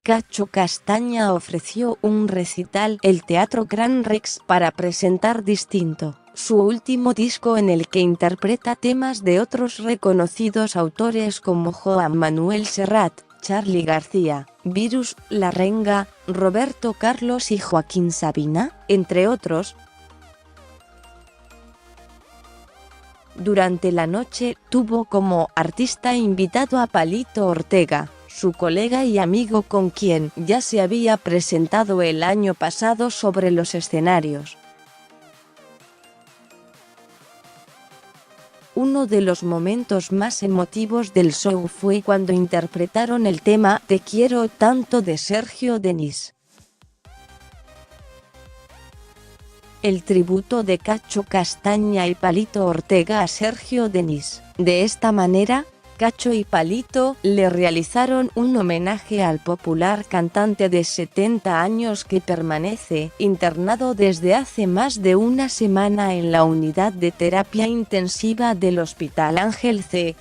Cacho Castaña ofreció un recital el Teatro Gran Rex para presentar Distinto, su último disco en el que interpreta temas de otros reconocidos autores como Joan Manuel Serrat, Charly García, Virus, La Renga, Roberto Carlos y Joaquín Sabina, entre otros. Durante la noche, tuvo como artista invitado a Palito Ortega, su colega y amigo con quien ya se había presentado el año pasado sobre los escenarios. Uno de los momentos más emotivos del show fue cuando interpretaron el tema Te quiero tanto de Sergio Denis. El tributo de Cacho Castaña y Palito Ortega a Sergio Denis. De esta manera, Cacho y Palito le realizaron un homenaje al popular cantante de 70 años que permanece internado desde hace más de una semana en la unidad de terapia intensiva del Hospital Ángel C.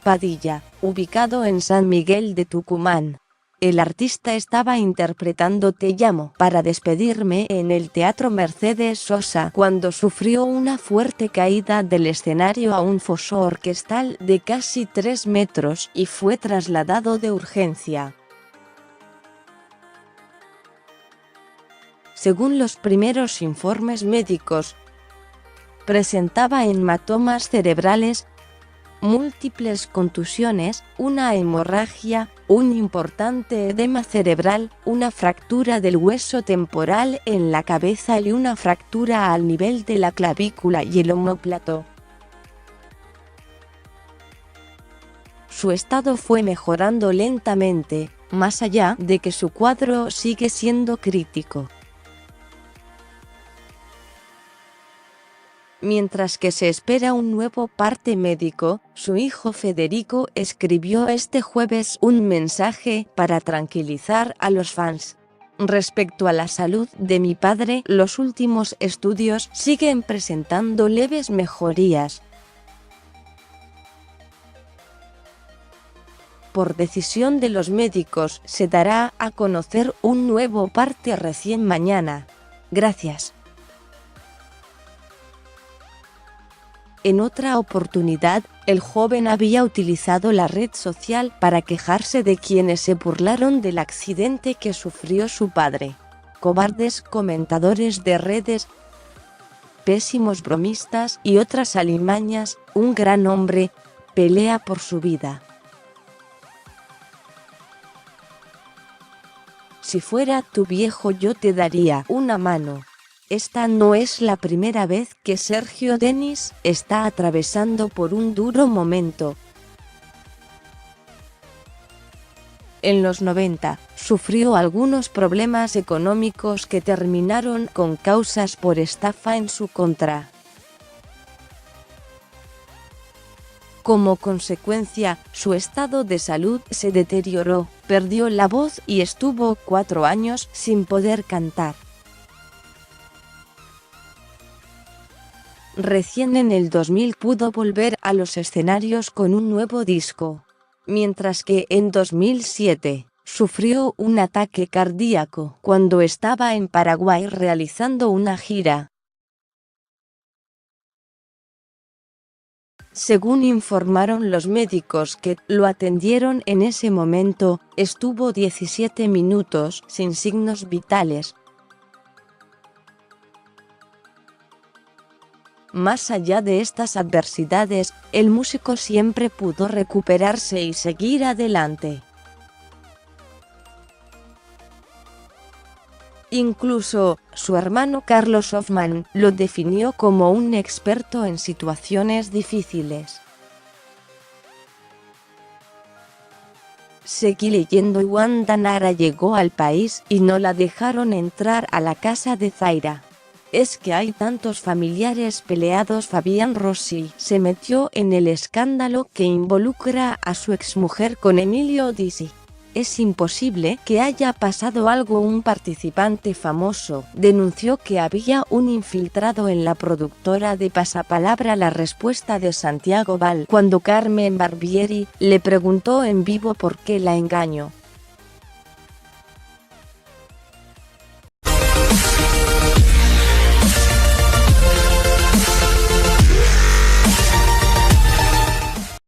Padilla, ubicado en San Miguel de Tucumán. El artista estaba interpretando Te llamo para despedirme en el Teatro Mercedes Sosa cuando sufrió una fuerte caída del escenario a un foso orquestal de casi 3 metros y fue trasladado de urgencia. Según los primeros informes médicos, presentaba hematomas cerebrales, múltiples contusiones, una hemorragia, un importante edema cerebral, una fractura del hueso temporal en la cabeza y una fractura al nivel de la clavícula y el omóplato. Su estado fue mejorando lentamente, más allá de que su cuadro sigue siendo crítico. Mientras que se espera un nuevo parte médico, su hijo Federico escribió este jueves un mensaje para tranquilizar a los fans. Respecto a la salud de mi padre, los últimos estudios siguen presentando leves mejorías. Por decisión de los médicos, se dará a conocer un nuevo parte recién mañana. Gracias. En otra oportunidad, el joven había utilizado la red social para quejarse de quienes se burlaron del accidente que sufrió su padre. Cobardes comentadores de redes, pésimos bromistas y otras alimañas, un gran hombre, pelea por su vida. Si fuera tu viejo yo te daría una mano. Esta no es la primera vez que Sergio Denis está atravesando por un duro momento. En los 90, sufrió algunos problemas económicos que terminaron con causas por estafa en su contra. Como consecuencia, su estado de salud se deterioró, perdió la voz y estuvo 4 años sin poder cantar. Recién en el 2000 pudo volver a los escenarios con un nuevo disco, mientras que en 2007 sufrió un ataque cardíaco cuando estaba en Paraguay realizando una gira. Según informaron los médicos que lo atendieron en ese momento, estuvo 17 minutos sin signos vitales. Más allá de estas adversidades, el músico siempre pudo recuperarse y seguir adelante. Incluso, su hermano Carlos Hoffman lo definió como un experto en situaciones difíciles. Seguí leyendo y Wanda Nara llegó al país y no la dejaron entrar a la casa de Zaira. Es que hay tantos familiares peleados. Fabián Rossi se metió en el escándalo que involucra a su exmujer con Emilio Dizzy. Es imposible que haya pasado algo. Un participante famoso denunció que había un infiltrado en la productora de Pasapalabra. La respuesta de Santiago Val cuando Carmen Barbieri le preguntó en vivo por qué la engañó.